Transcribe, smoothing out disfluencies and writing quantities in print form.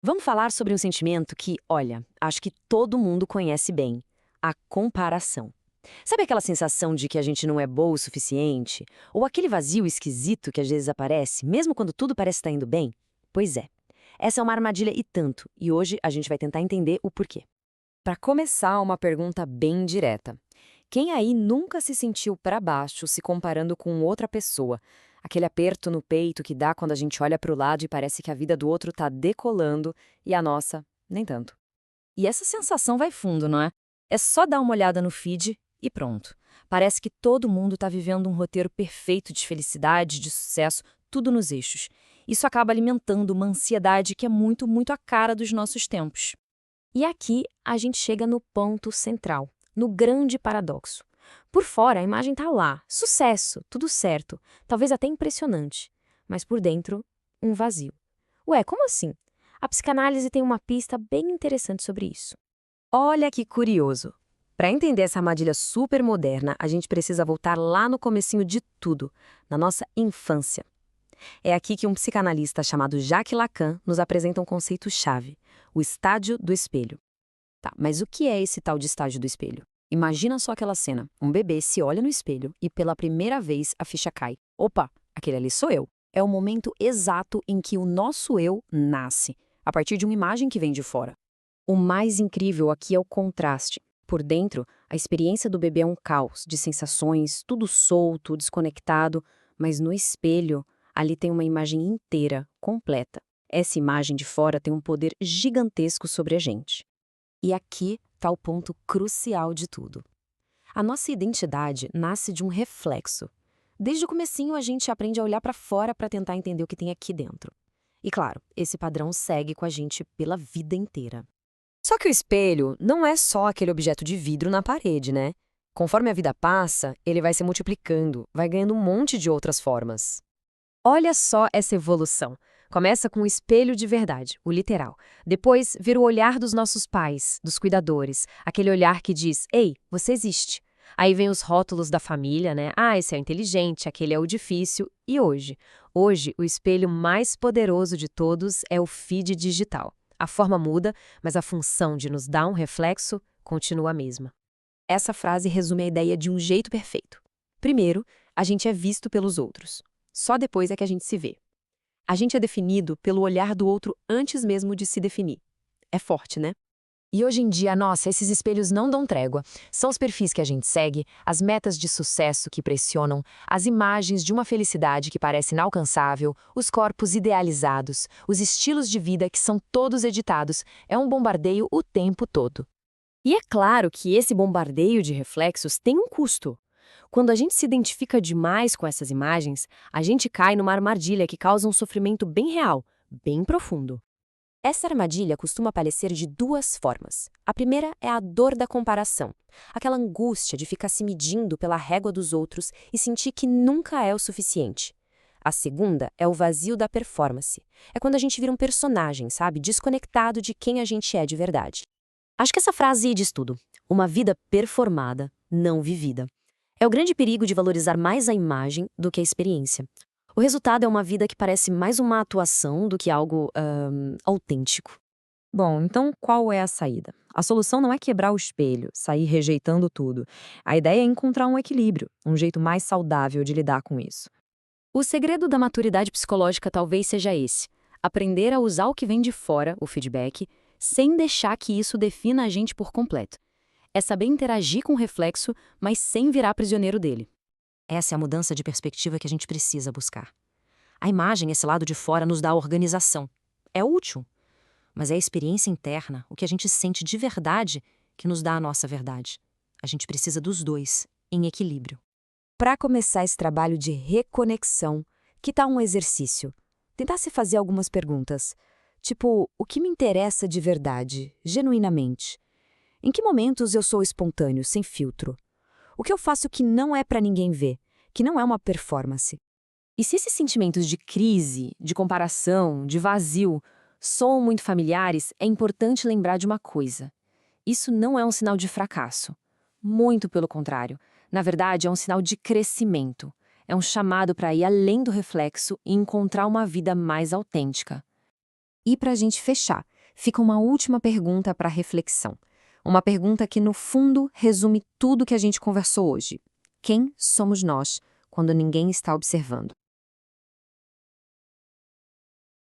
Vamos falar sobre um sentimento que, olha, acho que todo mundo conhece bem: a comparação. Sabe aquela sensação de que a gente não é boa o suficiente? Ou aquele vazio esquisito que às vezes aparece, mesmo quando tudo parece estar indo bem? Pois é, essa é uma armadilha e tanto, e hoje a gente vai tentar entender o porquê. Para começar, uma pergunta bem direta. Quem aí nunca se sentiu para baixo se comparando com outra pessoa? Aquele aperto no peito que dá quando a gente olha para o lado e parece que a vida do outro tá decolando e a nossa, nem tanto. E essa sensação vai fundo, não é? É só dar uma olhada no feed e pronto. Parece que todo mundo tá vivendo um roteiro perfeito de felicidade, de sucesso, tudo nos eixos. Isso acaba alimentando uma ansiedade que é muito, muito a cara dos nossos tempos. E aqui a gente chega no ponto central, no grande paradoxo. Por fora, a imagem tá lá, sucesso, tudo certo, talvez até impressionante. Mas por dentro, um vazio. Ué, como assim? A psicanálise tem uma pista bem interessante sobre isso. Olha que curioso. Para entender essa armadilha super moderna, a gente precisa voltar lá no comecinho de tudo, na nossa infância. É aqui que um psicanalista chamado Jacques Lacan nos apresenta um conceito-chave: o estádio do espelho. Tá, mas o que é esse tal de estágio do espelho? Imagina só aquela cena. Um bebê se olha no espelho e pela primeira vez a ficha cai. Opa, aquele ali sou eu. É o momento exato em que o nosso eu nasce, a partir de uma imagem que vem de fora. O mais incrível aqui é o contraste. Por dentro, a experiência do bebê é um caos de sensações, tudo solto, desconectado, mas no espelho, ali tem uma imagem inteira, completa. Essa imagem de fora tem um poder gigantesco sobre a gente. E aqui está o ponto crucial de tudo. A nossa identidade nasce de um reflexo. Desde o comecinho a gente aprende a olhar para fora para tentar entender o que tem aqui dentro. E claro, esse padrão segue com a gente pela vida inteira. Só que o espelho não é só aquele objeto de vidro na parede, né? Conforme a vida passa, ele vai se multiplicando, vai ganhando um monte de outras formas. Olha só essa evolução. Começa com o espelho de verdade, o literal. Depois vira o olhar dos nossos pais, dos cuidadores, aquele olhar que diz: "Ei, você existe". Aí vem os rótulos da família, né? Ah, esse é o inteligente, aquele é o difícil. E hoje? Hoje, o espelho mais poderoso de todos é o feed digital. A forma muda, mas a função de nos dar um reflexo continua a mesma. Essa frase resume a ideia de um jeito perfeito. Primeiro, a gente é visto pelos outros. Só depois é que a gente se vê. A gente é definido pelo olhar do outro antes mesmo de se definir. É forte, né? E hoje em dia, nossa, esses espelhos não dão trégua. São os perfis que a gente segue, as metas de sucesso que pressionam, as imagens de uma felicidade que parece inalcançável, os corpos idealizados, os estilos de vida que são todos editados. É um bombardeio o tempo todo. E é claro que esse bombardeio de reflexos tem um custo. Quando a gente se identifica demais com essas imagens, a gente cai numa armadilha que causa um sofrimento bem real, bem profundo. Essa armadilha costuma aparecer de duas formas. A primeira é a dor da comparação, aquela angústia de ficar se medindo pela régua dos outros e sentir que nunca é o suficiente. A segunda é o vazio da performance. É quando a gente vira um personagem, sabe, desconectado de quem a gente é de verdade. Acho que essa frase diz tudo. Uma vida performada, não vivida. É o grande perigo de valorizar mais a imagem do que a experiência. O resultado é uma vida que parece mais uma atuação do que algo autêntico. Bom, então qual é a saída? A solução não é quebrar o espelho, sair rejeitando tudo. A ideia é encontrar um equilíbrio, um jeito mais saudável de lidar com isso. O segredo da maturidade psicológica talvez seja esse: aprender a usar o que vem de fora, o feedback, sem deixar que isso defina a gente por completo. É saber interagir com o reflexo, mas sem virar prisioneiro dele. Essa é a mudança de perspectiva que a gente precisa buscar. A imagem, esse lado de fora, nos dá organização. É útil, mas é a experiência interna, o que a gente sente de verdade, que nos dá a nossa verdade. A gente precisa dos dois, em equilíbrio. Para começar esse trabalho de reconexão, que tal um exercício? Tentar se fazer algumas perguntas. Tipo, o que me interessa de verdade, genuinamente? Em que momentos eu sou espontâneo, sem filtro? O que eu faço que não é para ninguém ver, que não é uma performance? E se esses sentimentos de crise, de comparação, de vazio soam muito familiares, é importante lembrar de uma coisa: isso não é um sinal de fracasso. Muito pelo contrário. Na verdade, é um sinal de crescimento. É um chamado para ir além do reflexo e encontrar uma vida mais autêntica. E para a gente fechar, fica uma última pergunta para reflexão. Uma pergunta que, no fundo, resume tudo que a gente conversou hoje. Quem somos nós quando ninguém está observando?